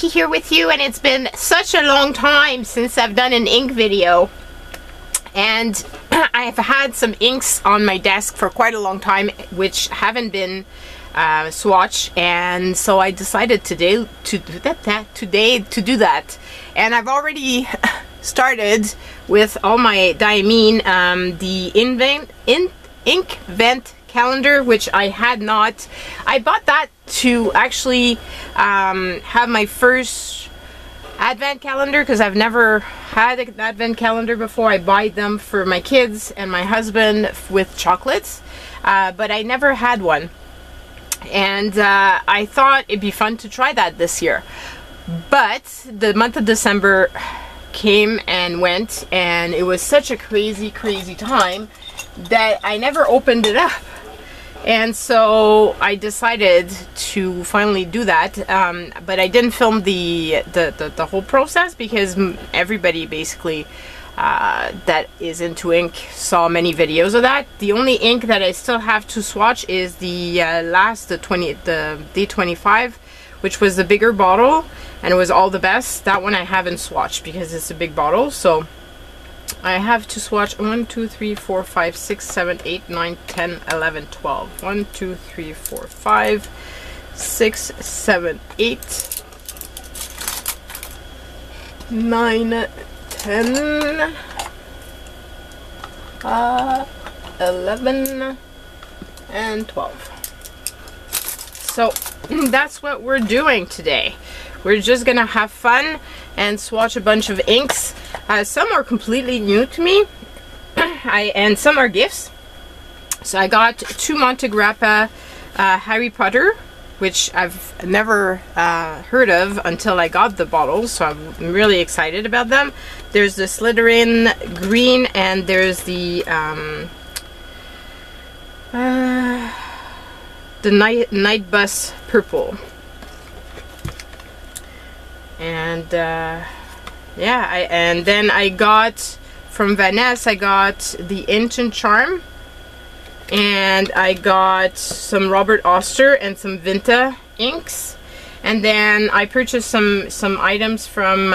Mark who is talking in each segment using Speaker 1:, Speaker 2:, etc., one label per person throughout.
Speaker 1: Vicky here with you, and it's been such a long time since I've done an ink video, and I've had some inks on my desk for quite a long time which haven't been swatched, and so I decided today to do that. And I've already started with all my Diamine, the ink vent calendar, which I had not. I bought that to actually have my first advent calendar, because I've never had an advent calendar before. I buy them for my kids and my husband with chocolates, but I never had one, and I thought it'd be fun to try that this year. But the month of December came and went, and it was such a crazy time that I never opened it up. And so I decided to finally do that, but I didn't film the whole process, because everybody basically that is into ink saw many videos of that. The only ink that I still have to swatch is the D25, which was the bigger bottle, and it was all the best. That one I haven't swatched because it's a big bottle, so I have to swatch 1, 2, 3, 4, 5, 6, 7, 8, 9, 10, 11, 12. 1, 2, 3, 4, 5, 6, 7, 8, 9, 10, 11, and 12. So that's what we're doing today. We're just gonna have fun and swatch a bunch of inks. Some are completely new to me, and some are gifts. So I got 2 Montegrappa Harry Potter, which I've never heard of until I got the bottles, so I'm really excited about them. There's the Slytherin Green, and there's the Night Bus Purple. And yeah, and then I got from Vanessa, I got the Ancient Charm, and I got some Robert Oster and some Vinta Inks, and then I purchased some items from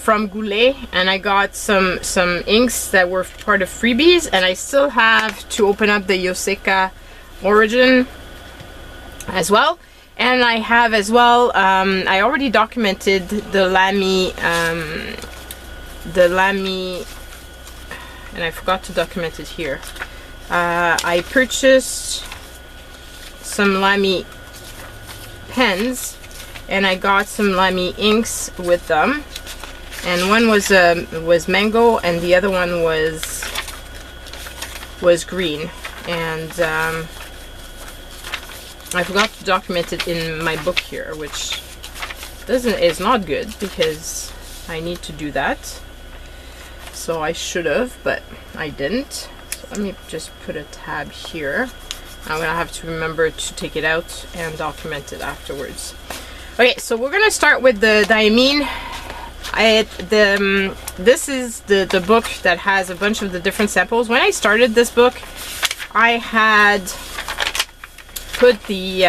Speaker 1: Goulet, and I got some inks that were part of freebies, and I still have to open up the Yoseka Origin as well. And I have as well, I already documented the Limey, and I forgot to document it here. I purchased some Limey pens, and I got some Limey inks with them. And one was mango, and the other one was green. And I forgot to document it in my book here, which is not good, because I need to do that. So I should have, but I didn't. So let me just put a tab here. I'm gonna have to remember to take it out and document it afterwards. Okay, so we're gonna start with the Diamine. This is the book that has a bunch of the different samples. When I started this book, I had put the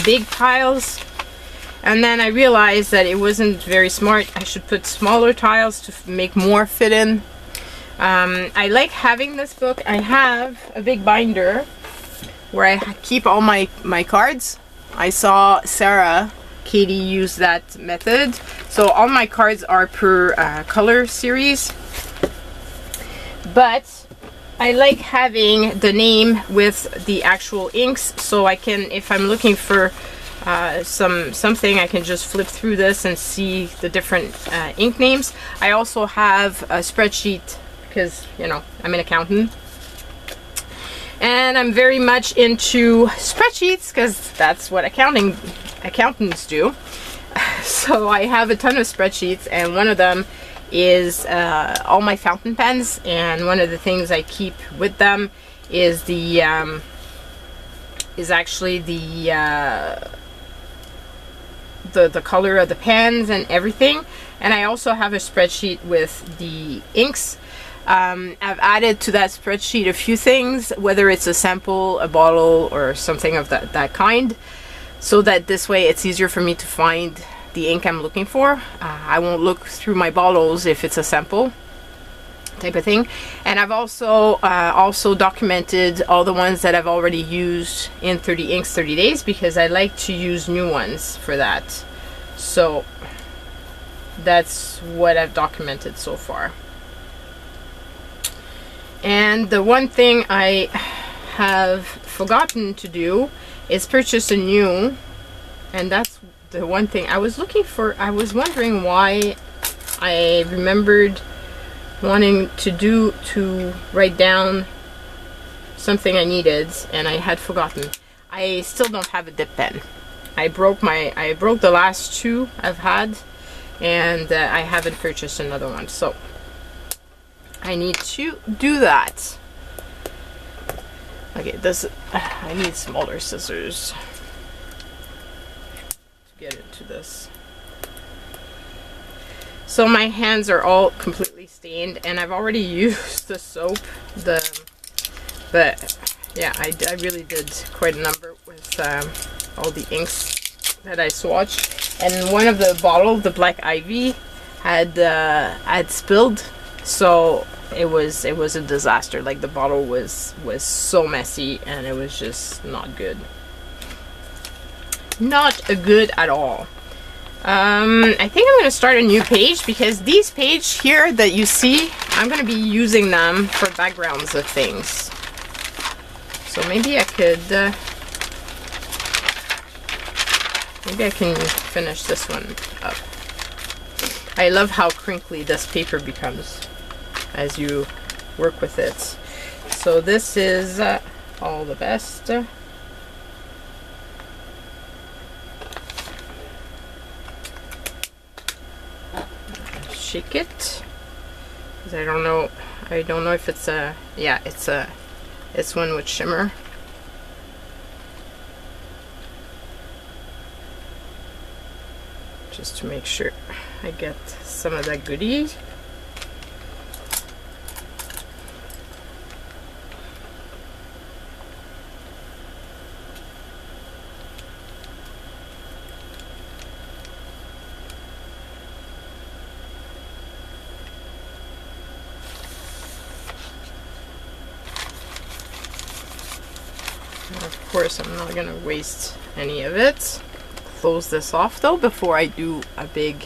Speaker 1: big tiles, and then I realized that it wasn't very smart. I should put smaller tiles to make more fit in. I like having this book. I have a big binder where I keep all my cards. I saw Katie use that method, so all my cards are per color series, but I like having the name with the actual inks, so I can, if I'm looking for something, I can just flip through this and see the different ink names. I also have a spreadsheet, because, you know, I'm an accountant, and I'm very much into spreadsheets, because that's what accountants do. So I have a ton of spreadsheets, and one of them is all my fountain pens, and one of the things I keep with them is the actually the color of the pens and everything. And I also have a spreadsheet with the inks. I've added to that spreadsheet a few things, whether it's a sample, a bottle, or something of that kind. so that this way it's easier for me to find the ink I'm looking for. I won't look through my bottles if it's a sample type of thing. And I've also documented all the ones that I've already used in 30 Inks 30 days, because I like to use new ones for that. So that's what I've documented so far. And the one thing I have forgotten to do is purchase a new, and that's the one thing I was looking for. I was wondering why I remembered wanting to write down something I needed, and I had forgotten. I still don't have a dip pen. I broke the last two I've had, and I haven't purchased another one, so I need to do that. Okay, I need smaller scissors to get into this. So my hands are all completely stained, and I've already used the soap, but yeah, I really did quite a number with all the inks that I swatched. And one of the bottles, the Black Ivy, had spilled, so it was a disaster. Like, the bottle was so messy, and it was just not good. Not good at all. I think I'm going to start a new page, because these pages here that you see, I'm going to be using them for backgrounds of things. So maybe I could, maybe I can finish this one up. I love how crinkly this paper becomes as you work with it. So this is all the best. Shake it, because I don't know if it's a, yeah, it's one with shimmer. Just to make sure I get some of that goodie. Of course, I'm not gonna waste any of it. Close this off though before I do a big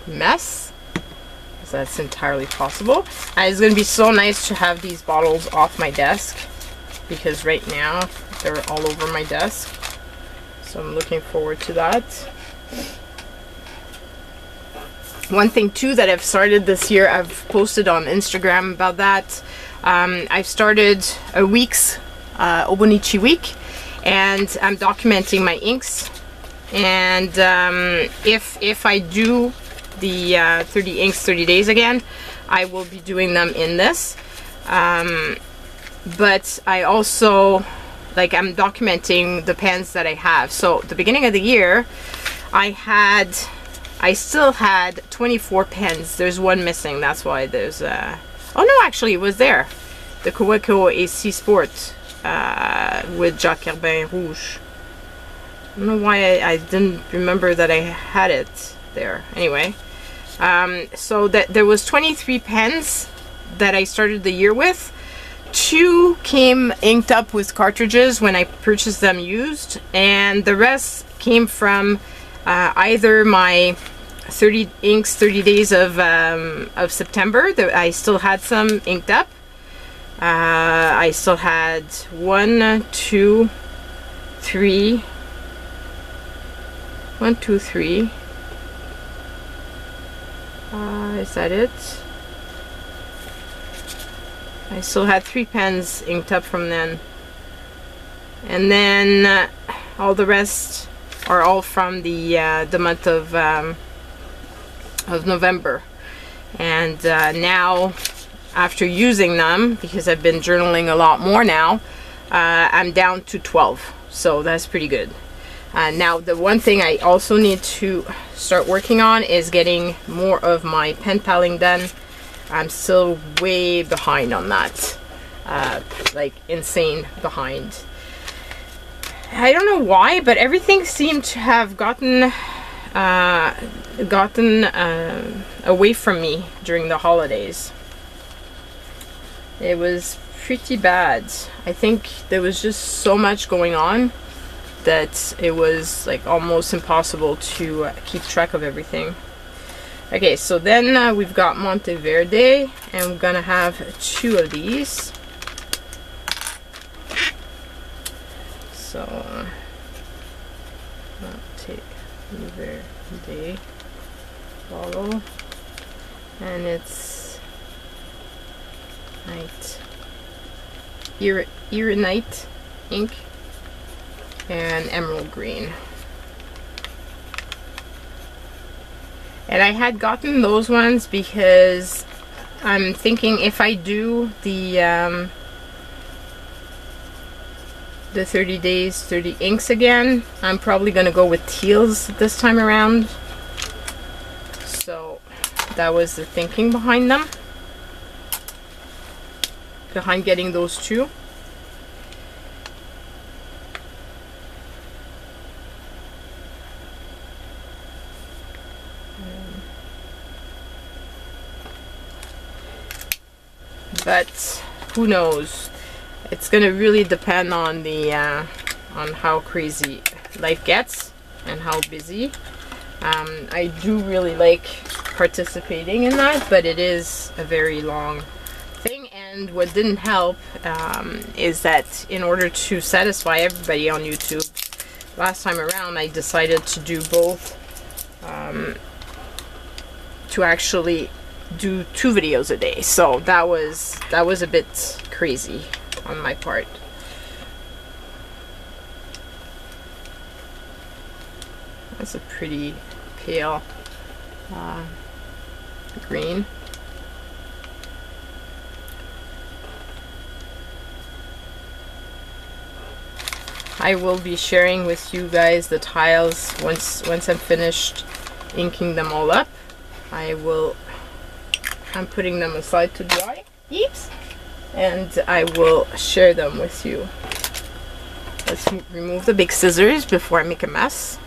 Speaker 1: mess, because that's entirely possible. And it's gonna be so nice to have these bottles off my desk, because right now they're all over my desk. So I'm looking forward to that. One thing too that I've started this year, I've posted on Instagram about that. I've started a week's Obonichi week, and I'm documenting my inks. And if I do the 30 inks 30 days again, I will be doing them in this. But I also, like, I'm documenting the pens that I have. So at the beginning of the year, I still had 24 pens. There's one missing. That's why there's oh no, actually it was there. The Kaweko AC Sport with Jacques Herbin Rouge. I don't know why I didn't remember that I had it there. Anyway, so that there was 23 pens that I started the year with. 2 came inked up with cartridges when I purchased them used, and the rest came from either my 30 inks 30 days of September. I still had some inked up. I still had 1, 2, 3. 1, 2, 3. Is that it? I still had 3 pens inked up from then. And then all the rest are all from the month of November. And now, after using them, because I've been journaling a lot more now, I'm down to 12. So that's pretty good. Now, the one thing I also need to start working on is getting more of my pen paling done. I'm still way behind on that, like insane behind. I don't know why, but everything seemed to have gotten away from me during the holidays. It was pretty bad. I think there was just so much going on that it was like almost impossible to keep track of everything. Okay, so then we've got Monteverde, and we're gonna have 2 of these. So Monteverde bottle, and it's Erinite ink and emerald green. And I had gotten those ones because I'm thinking if I do the 30 days, 30 inks again, I'm probably gonna go with teals this time around. So that was the thinking behind them, behind getting those 2. But who knows? It's gonna really depend on the on how crazy life gets and how busy. I do really like participating in that, but it is a very long thing. And what didn't help is that in order to satisfy everybody on YouTube, last time around I decided to do both, to actually do 2 videos a day. So that was a bit crazy on my part. That's a pretty pale green. I will be sharing with you guys the tiles once I'm finished inking them all up. I'm putting them aside to dry, and I will share them with you. Let's remove the big scissors before I make a mess.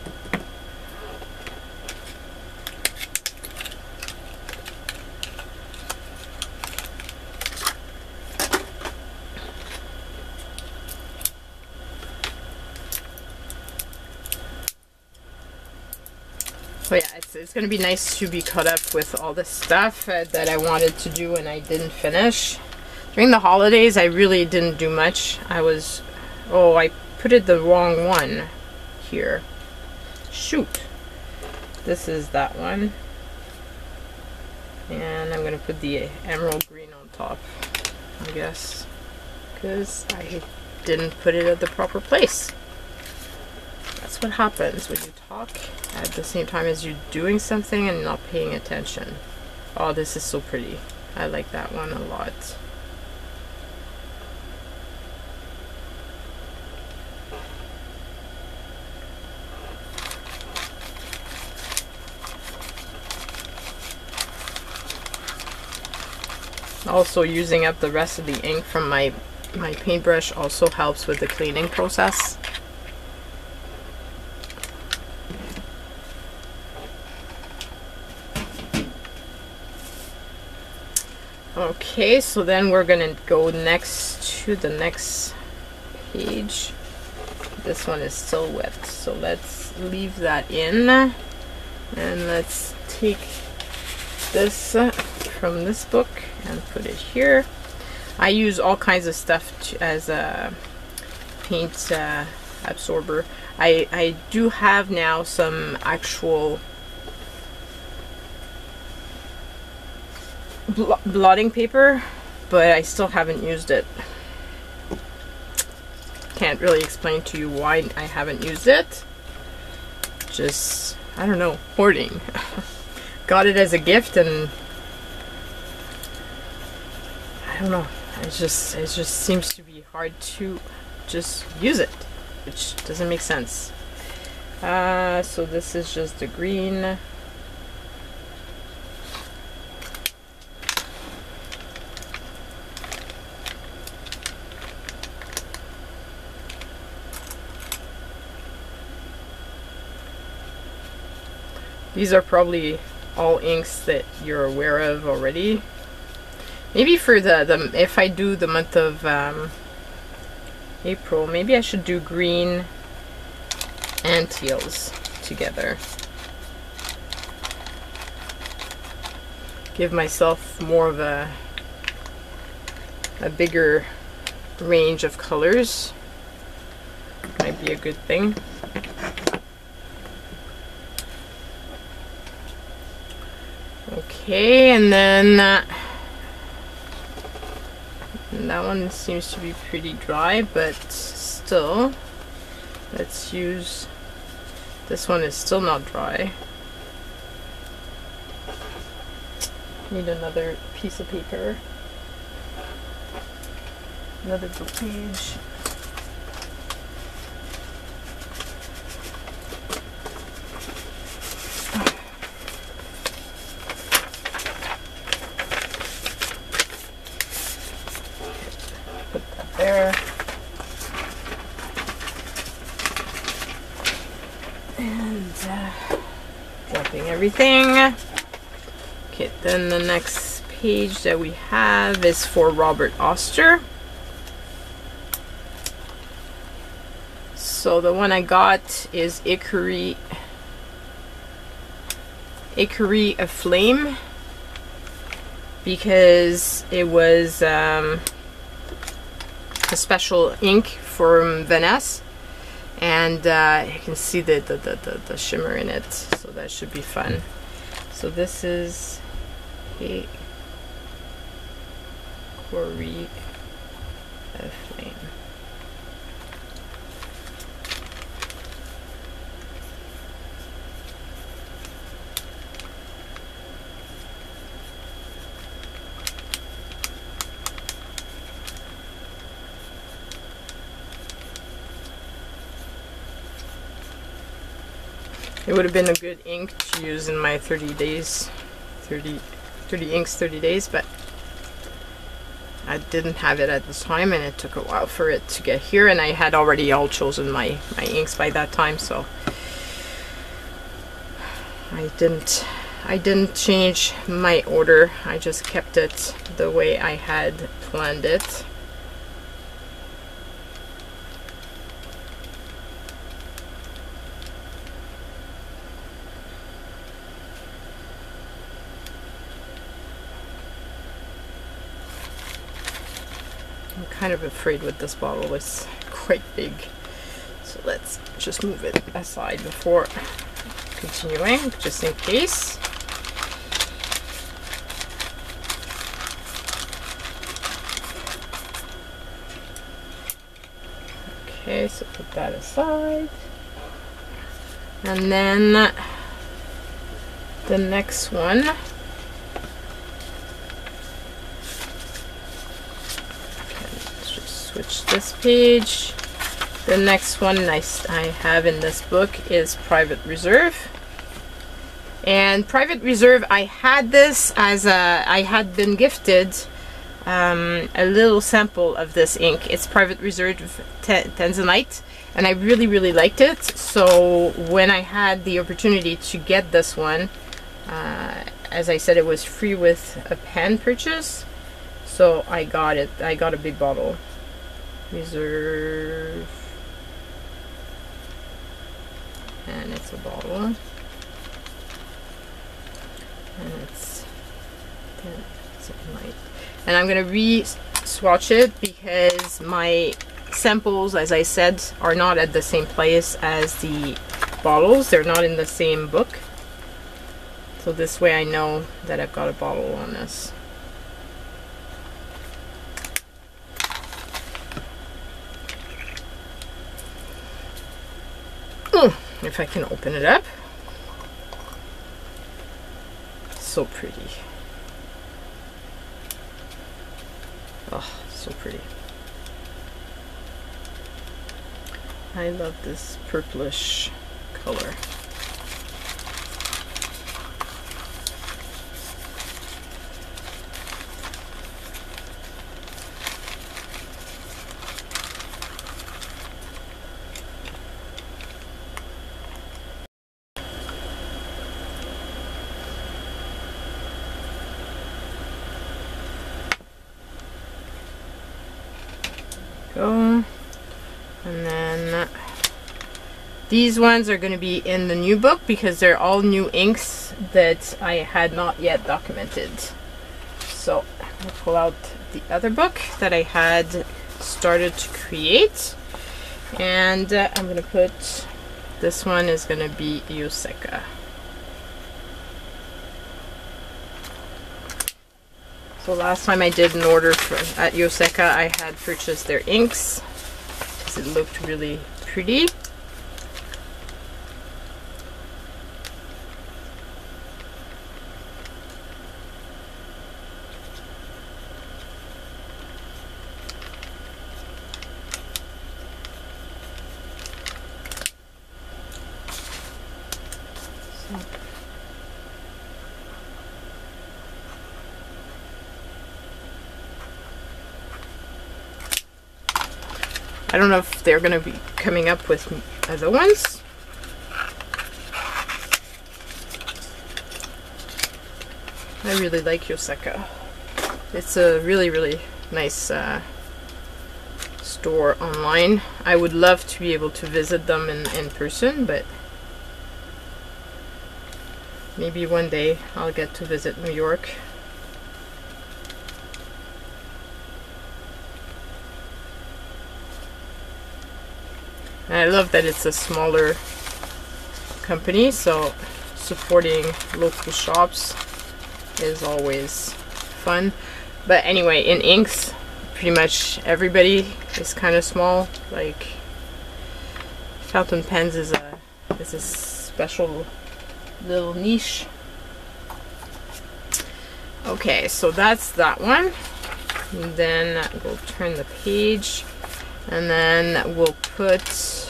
Speaker 1: So yeah, it's going to be nice to be caught up with all the stuff that I wanted to do and I didn't finish. During the holidays, I really didn't do much. I put it the wrong one here. Shoot. This is that one. And I'm going to put the emerald green on top, I guess, because I didn't put it at the proper place. That's what happens when you talk at the same time as you're doing something and not paying attention. Oh, this is so pretty. I like that one a lot. Also, using up the rest of the ink from my paintbrush also helps with the cleaning process. Okay, so then we're gonna go next to the next page. This one is still wet, so let's leave that in, and let's take this from this book and put it here. I use all kinds of stuff as a paint absorber. I do have now some actual blotting paper, but I still haven't used it. Can't really explain to you why I haven't used it. Just, I don't know, hoarding. Got it as a gift and I don't know, it just seems to be hard to just use it, which doesn't make sense. So this is just the green. These are probably all inks that you're aware of already. Maybe for the if I do the month of April, maybe I should do green and teals together. Give myself more of a bigger range of colors. Might be a good thing. Okay, and then that one seems to be pretty dry, but still, let's use, this one is still not dry. Need another piece of paper, another book page. There. And dropping everything. Okay, then the next page that we have is for Robert Oster. So the one I got is Hickory Aflame, because it was a special ink from Venice, and you can see the shimmer in it, so that should be fun. So this is Hickory Aflame. It would have been a good ink to use in my 30 days, 30 inks, 30 days, but I didn't have it at this time, and it took a while for it to get here, and I had already all chosen my inks by that time, so I didn't change my order. I just kept it the way I had planned it. Kind of afraid with this bottle, it's quite big, so let's just move it aside before continuing, just in case. Okay, so put that aside, and then the next one. Switch this page. The next one I have in this book is Private Reserve. And Private Reserve, I had this as I had been gifted a little sample of this ink. It's Private Reserve Tanzanite, and I really liked it. So when I had the opportunity to get this one, as I said, it was free with a pen purchase, so I got it. I got a big bottle. Reserve, and it's a bottle, and it's light. And I'm gonna re-swatch it because my samples, as I said, are not at the same place as the bottles. They're not in the same book, so this way I know that I've got a bottle on this. If I can open it up. So pretty. Oh, so pretty. I love this purplish color. These ones are going to be in the new book because they're all new inks that I had not yet documented. So I'll pull out the other book that I had started to create, and I'm going to put, this one is going to be Yoseka. So last time I did an order at Yoseka, I had purchased their inks because it looked really pretty. I don't know if they're going to be coming up with other ones. I really like Yoseka. It's a really, really nice store online. I would love to be able to visit them in person, but maybe one day I'll get to visit New York. And I love that it's a smaller company, so supporting local shops is always fun. But anyway, in inks, pretty much everybody is kind of small. Like fountain pens is a special little niche. Okay, so that's that one. And then we'll turn the page, and then we'll put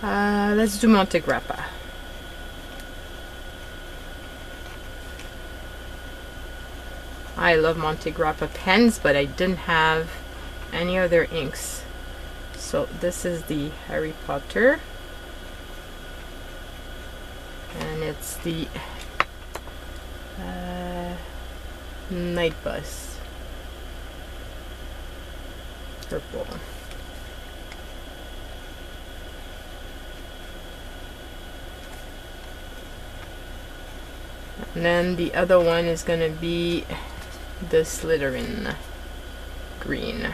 Speaker 1: let's do Montegrappa. I love Montegrappa pens, but I didn't have any other inks. So this is the Harry Potter, and it's the Night Bus purple. And then the other one is going to be the Slytherin Green.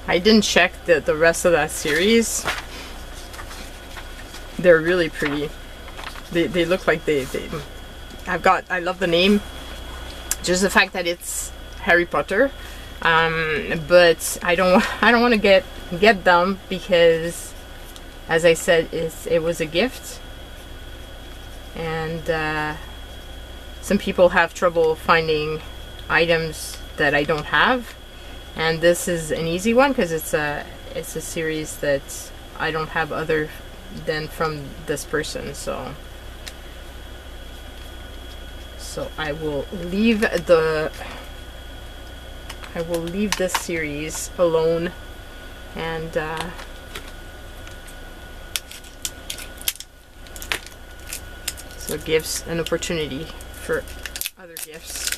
Speaker 1: I didn't check the rest of that series. They're really pretty. They look like I love the name. Just the fact that it's Harry Potter, but I don't want to get them because, as I said, it was a gift, and some people have trouble finding items that I don't have, and this is an easy one because it's a series that I don't have other than from this person. So I will leave this series alone, and so it gives an opportunity for other gifts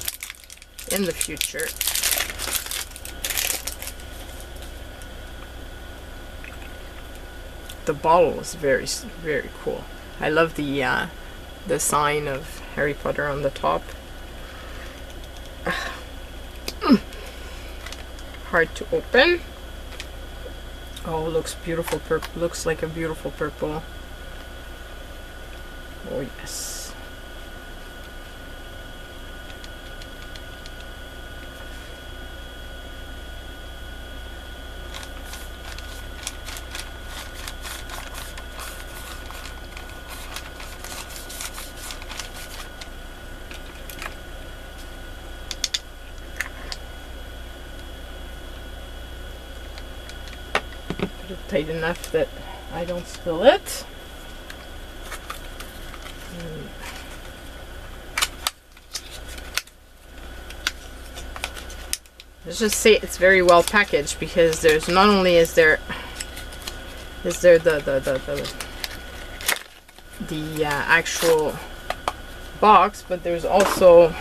Speaker 1: in the future. The bottle is very, very cool. I love the sign of Harry Potter on the top. Hard to open. Oh, looks beautiful purple. Looks like a beautiful purple. Oh yes. Tight enough that I don't spill it. Let's just say it's very well packaged, because there's not only is there the actual box, but there's also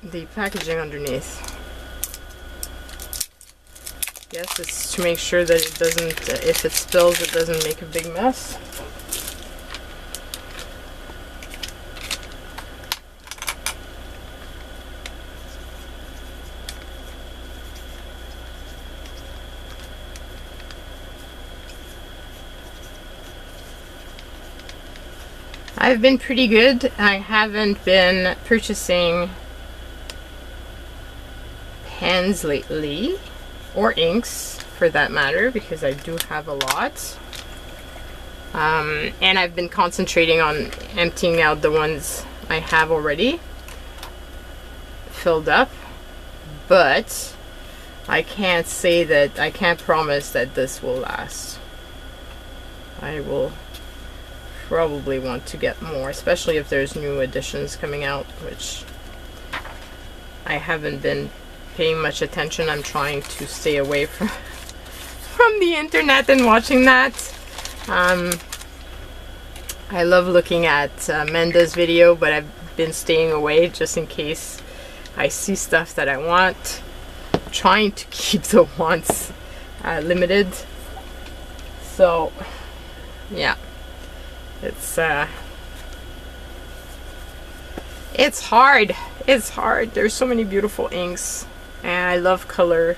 Speaker 1: the packaging underneath. Yes, it's to make sure that it doesn't, if it spills, it doesn't make a big mess. I've been pretty good. I haven't been purchasing pens lately, or inks for that matter, because I do have a lot. And I've been concentrating on emptying out the ones I have already filled up. But I can't say that, I can't promise that this will last. I will probably want to get more, especially if there's new editions coming out, which I haven't been paying much attention. I'm trying to stay away from the internet and watching that. I love looking at Menda's video, but I've been staying away just in case I see stuff that I want. I'm trying to keep the wants limited. So yeah, it's hard. It's hard. There's so many beautiful inks, and I love color.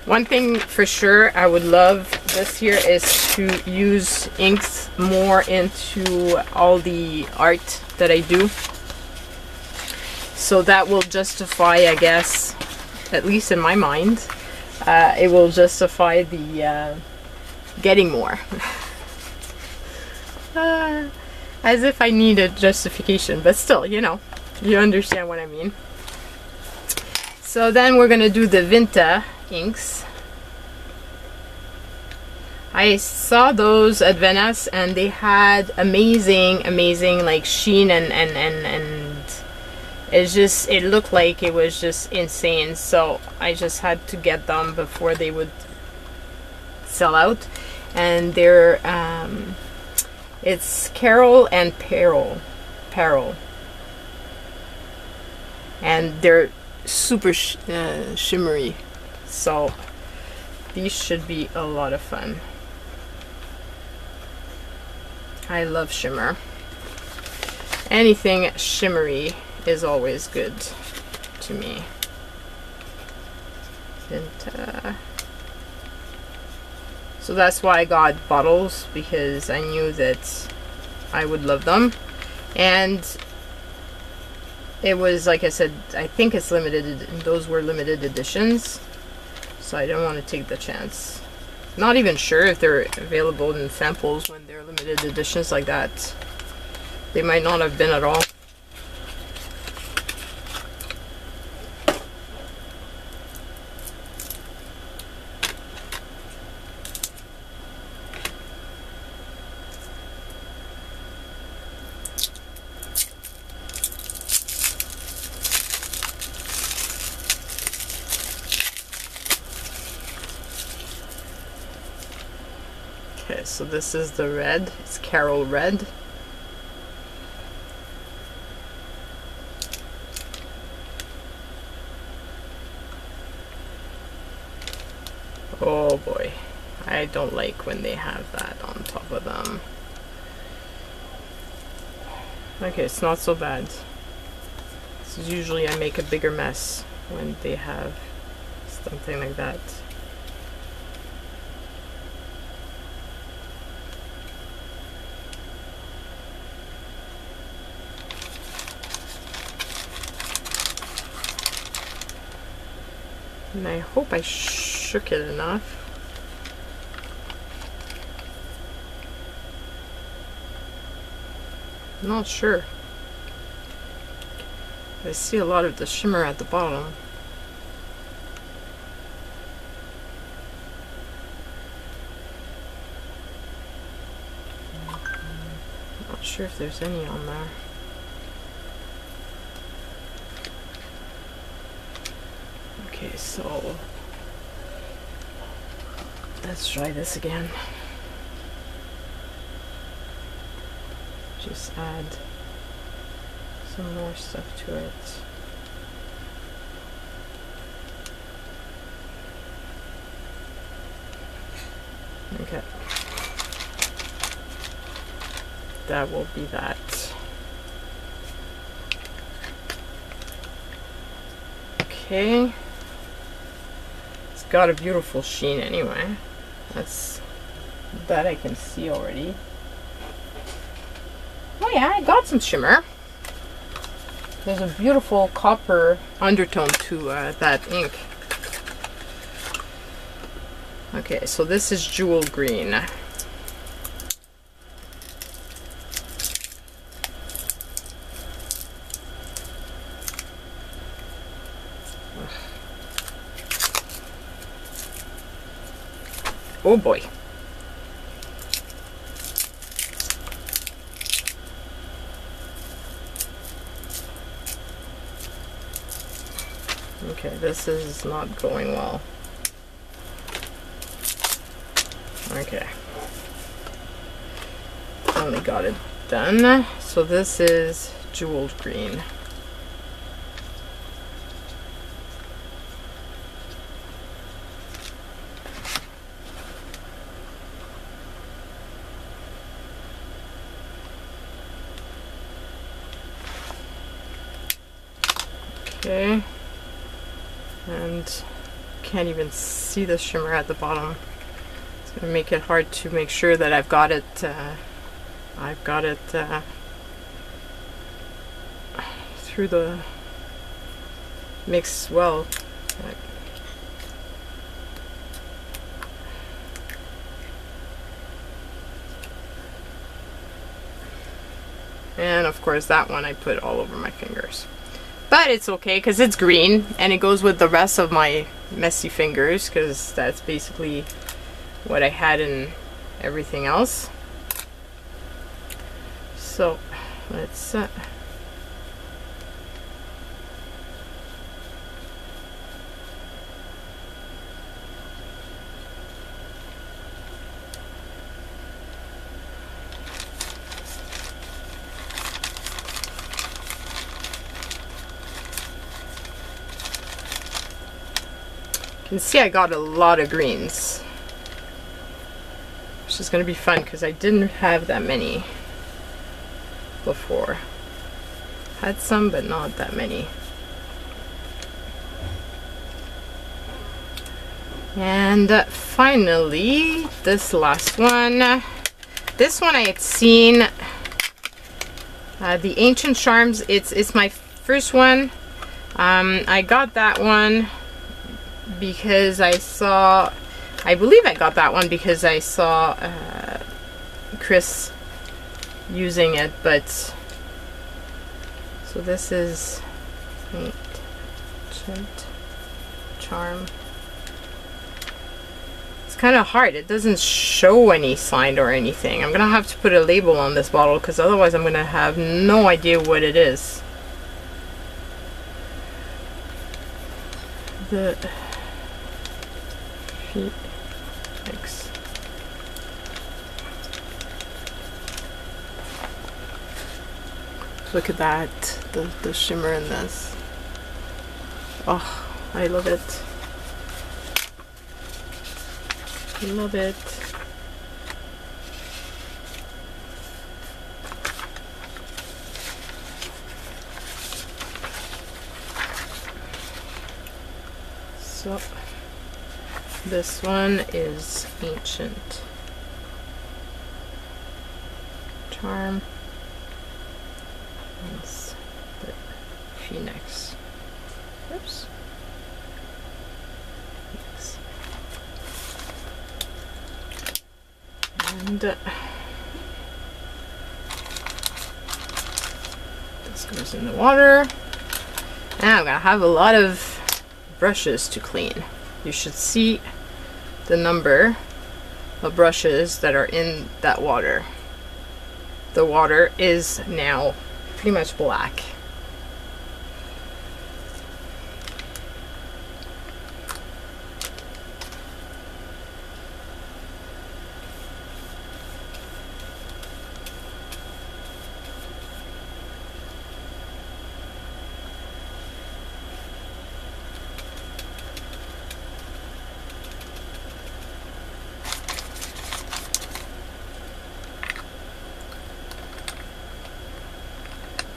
Speaker 1: One thing for sure I would love this year is to use inks more into all the art that I do. So that will justify, I guess, at least in my mind, it will justify the getting more. As if I need a justification, but still, you know, you understand what I mean. So then we're gonna do the Vinta inks. I saw those at Venice and they had amazing like sheen and it's just, it looked like it was just insane. So I just had to get them before they would sell out. And they're it's Carol and Peril, and they're super shimmery, so these should be a lot of fun. I love shimmer. Anything shimmery is always good to me. Vinta. So that's why I got bottles, because I knew that I would love them. And it was, like I said, I think it's limited, those were limited editions. So I don't want to take the chance. Not even sure if they're available in samples when they're limited editions like that. They might not have been at all. Okay, so this is the red. It's Carol Red. Oh boy, I don't like when they have that on top of them. Okay, it's not so bad. This is usually I make a bigger mess when they have something like that. And I hope I shook it enough. I'm not sure. I see a lot of the shimmer at the bottom. Not sure if there's any on there. Okay, so let's try this again. just add some more stuff to it. Okay. That will be that. Okay. It's got a beautiful sheen anyway. That I can see already. Oh yeah, I got some shimmer. There's a beautiful copper undertone to that ink. Okay, so this is jewel green. Oh boy. Okay, this is not going well. Okay. Finally got it done. So this is jeweled green. Okay. And can't even see the shimmer at the bottom. It's going to make it hard to make sure that I've got it through the mix well. And of course that one I put all over my fingers. But it's okay because it's green and it goes with the rest of my messy fingers because that's basically what I had in everything else. So let's you can see I got a lot of greens, which is going to be fun because I didn't have that many before. Had some, but not that many. And finally, this last one. This one I had seen, the Ancient Charms. It's my first one. I got that one because I believe I got that one because I saw Chris using it, but so this is Ancient Charm. It's kind of hard. It doesn't show any sign or anything. I'm gonna have to put a label on this bottle because otherwise I'm gonna have no idea what it is. The Phoenix. Look at that, the shimmer in this. Oh, I love it. Love it. So this one is Ancient Charm. That's the Phoenix. Oops. Phoenix. And this goes in the water. And I'm gonna have a lot of brushes to clean. You should see the number of brushes that are in that water. The water is now pretty much black.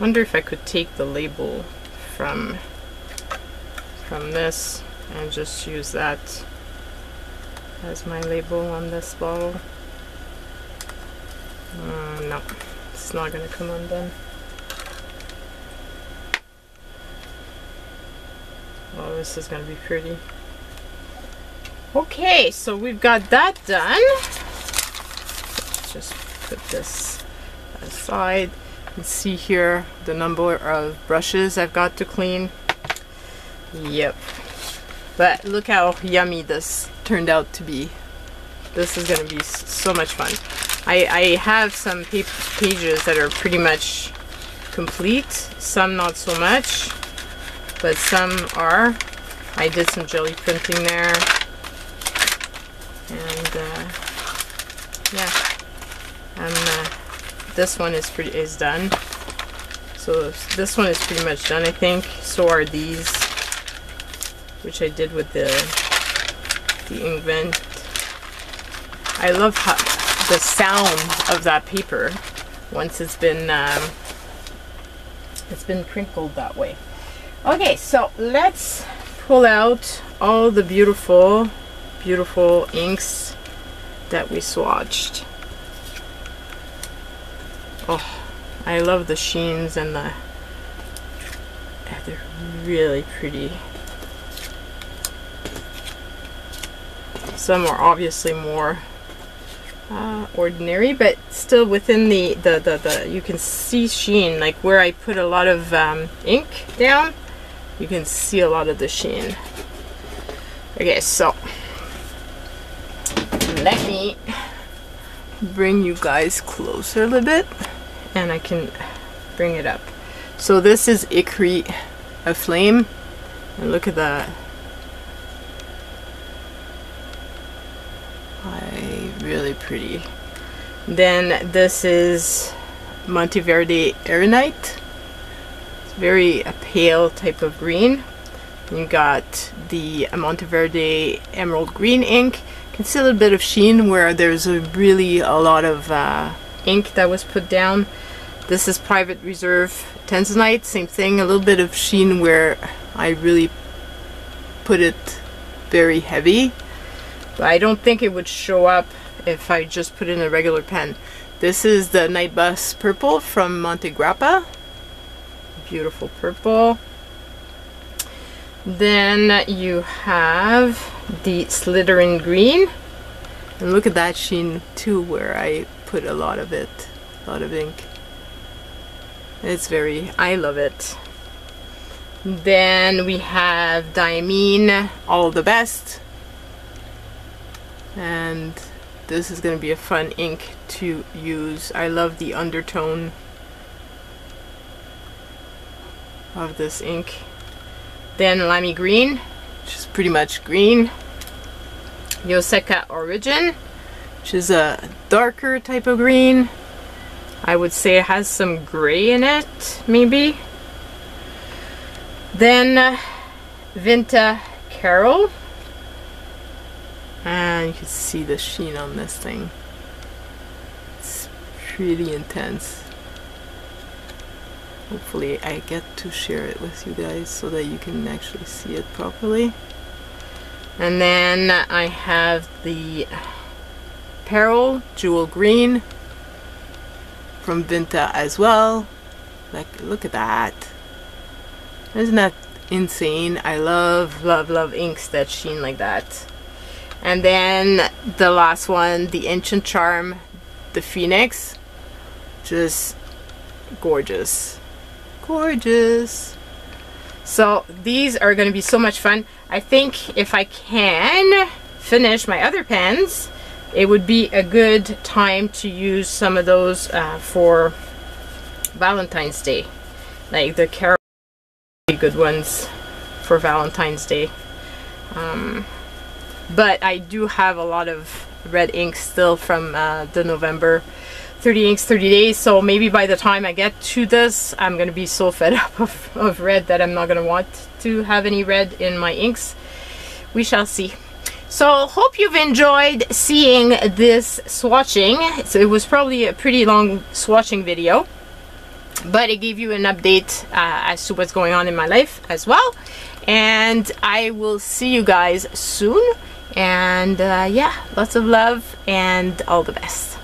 Speaker 1: wonder if I could take the label from this and just use that as my label on this bottle. No, it's not gonna come undone. Oh, this is gonna be pretty. Okay, so we've got that done. Let's just put this aside. You can see here the number of brushes I've got to clean. Yep. But look how yummy this turned out to be. This is gonna be so much fun. I have some pages that are pretty much complete, some not so much, but some are. I did some jelly printing there, and yeah, and this one is done. So this one is pretty much done, I think. So are these, which I did with the Inkvent. I love how the sound of that paper once it's been crinkled that way. Okay, so let's pull out all the beautiful inks that we swatched. Oh, I love the sheens and they're really pretty. Some are obviously more ordinary, but still within the you can see sheen, like where I put a lot of ink down, you can see a lot of the sheen. Okay, so let me bring you guys closer a little bit and I can bring it up. So this is Hickory Aflame, and look at that. Really pretty. Then this is Monteverde Erinite. It's very a pale type of green. You got the Monteverde Emerald Green ink. You can see a little bit of sheen where there's really a lot of ink that was put down. This is Private Reserve Tanzanite. Same thing, a little bit of sheen where I really put it very heavy. But I don't think it would show up if I just put in a regular pen. This is the Night Bus Purple from Montegrappa. Beautiful purple. Then you have the Slytherin Green. And look at that sheen too, where I put a lot of it, a lot of ink. It's very, I love it. Then we have Diamine, All the Best. And this is going to be a fun ink to use. I love the undertone of this ink. Then Limey Green, which is pretty much green. Yoseka Origin, which is a darker type of green. I would say it has some gray in it, maybe. Then Vinta Carol. And you can see the sheen on this thing. It's pretty intense. Hopefully I get to share it with you guys so that you can actually see it properly. And then I have the Peril Jewel Green from Vinta as well. Like, look at that. Isn't that insane? I love, love, love inks that sheen like that. And then the last one, the Ancient Charm, the Phoenix. Just gorgeous. Gorgeous. So these are going to be so much fun. I think if I can finish my other pens, it would be a good time to use some of those for Valentine's Day. Like the Carol, good ones for Valentine's Day. But I do have a lot of red ink still from the November 30 inks 30 days, so maybe by the time I get to this I'm gonna be so fed up of red that I'm not gonna want to have any red in my inks. We shall see. So hope you've enjoyed seeing this swatching. So it was probably a pretty long swatching video. but it gave you an update as to what's going on in my life as well. And I will see you guys soon. And yeah, lots of love and all the best.